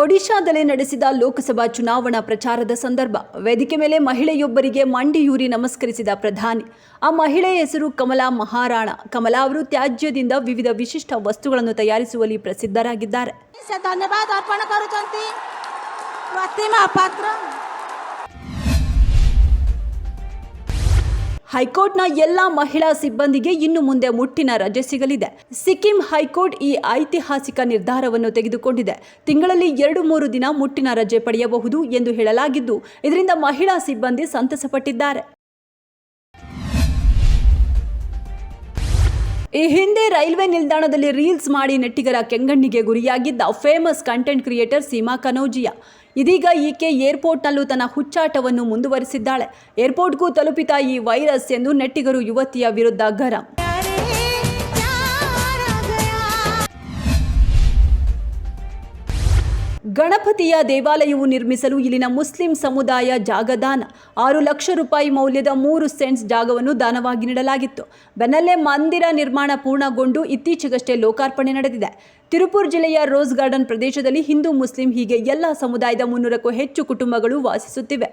ಒಡಿಶಾದಲ್ಲಿ ನಡೆಸಿದ ಲೋಕಸಭಾ ಚುನಾವಣಾ ಪ್ರಚಾರದ ಸಂದರ್ಭ ವೇದಿಕೆ ಮೇಲೆ ಮಹಿಳೆಯೊಬ್ಬರಿಗೆ ಮಂಡಿಯೂರಿ ನಮಸ್ಕರಿಸಿದ ಪ್ರಧಾನಿ. ಆ ಮಹಿಳೆಯ ಹೆಸರು ಕಮಲಾ ಮಹಾರಾಣಾ. ಕಮಲಾ ಅವರು ತ್ಯಾಜ್ಯದಿಂದ ವಿವಿಧ ವಿಶಿಷ್ಟ ವಸ್ತುಗಳನ್ನು ತಯಾರಿಸುವಲ್ಲಿ ಪ್ರಸಿದ್ಧರಾಗಿದ್ದಾರೆ. ಧನ್ಯವಾದ ಅರ್ಪಣೆ ಕರುತ್ತಂತೆ ಪ್ರತಿಮಾ ಪಾತ್ರ. ಹೈಕೋರ್ಟ್ನ ಎಲ್ಲ ಮಹಿಳಾ ಸಿಬ್ಬಂದಿಗೆ ಇನ್ನು ಮುಂದೆ ಮುಟ್ಟಿನ ರಜೆ ಸಿಗಲಿದೆ. ಸಿಕ್ಕಿಂ ಹೈಕೋರ್ಟ್ ಈ ಐತಿಹಾಸಿಕ ನಿರ್ಧಾರವನ್ನು ತೆಗೆದುಕೊಂಡಿದೆ. ತಿಂಗಳಲ್ಲಿ 2-3 ದಿನ ಮುಟ್ಟಿನ ರಜೆ ಪಡೆಯಬಹುದು ಎಂದು ಹೇಳಲಾಗಿದ್ದು, ಇದರಿಂದ ಮಹಿಳಾ ಸಿಬ್ಬಂದಿ ಸಂತಸಪಟ್ಟಿದ್ದಾರೆ. ಈ ಹಿಂದೆ ರೈಲ್ವೆ ನಿಲ್ದಾಣದಲ್ಲಿ ರೀಲ್ಸ್ ಮಾಡಿ ನೆಟ್ಟಿಗರ ಕೆಂಗಣ್ಣಿಗೆ ಗುರಿಯಾಗಿದ್ದ ಫೇಮಸ್ ಕಂಟೆಂಟ್ ಕ್ರಿಯೇಟರ್ ಸೀಮಾ ಕನೋಜಿಯಾ. ಇದೀಗ ಈಕೆ ಏರ್ಪೋರ್ಟ್ನಲ್ಲೂ ತನ್ನ ಹುಚ್ಚಾಟವನ್ನು ಮುಂದುವರಿಸಿದ್ದಾಳೆ. ಏರ್ಪೋರ್ಟ್ಗೂ ತಲುಪಿತ ಈ ವೈರಸ್ ಎಂದು ನೆಟ್ಟಿಗರು ಯುವತಿಯ ವಿರುದ್ಧ ಗರಂ. ಗಣಪತಿಯ ದೇವಾಲಯವು ನಿರ್ಮಿಸಲು ಇಲ್ಲಿನ ಮುಸ್ಲಿಂ ಸಮುದಾಯ ಜಾಗದಾನ 6 ಲಕ್ಷ ರೂಪಾಯಿ ಮೌಲ್ಯದ 3 ಸೆಂಟ್ಸ್ ಜಾಗವನ್ನು ದಾನವಾಗಿ ನೀಡಲಾಗಿತ್ತು. ಬೆನ್ನಲ್ಲೇ ಮಂದಿರ ನಿರ್ಮಾಣ ಪೂರ್ಣಗೊಂಡು ಇತ್ತೀಚೆಗಷ್ಟೇ ಲೋಕಾರ್ಪಣೆ ನಡೆದಿದೆ. ತಿರುಪುರ್ ಜಿಲ್ಲೆಯ ರೋಸ್ ಗಾರ್ಡನ್ ಪ್ರದೇಶದಲ್ಲಿ ಹಿಂದೂ ಮುಸ್ಲಿಂ ಹೀಗೆ ಎಲ್ಲ ಸಮುದಾಯದ 300ಕ್ಕೂ ಹೆಚ್ಚು ಕುಟುಂಬಗಳು ವಾಸಿಸುತ್ತಿವೆ.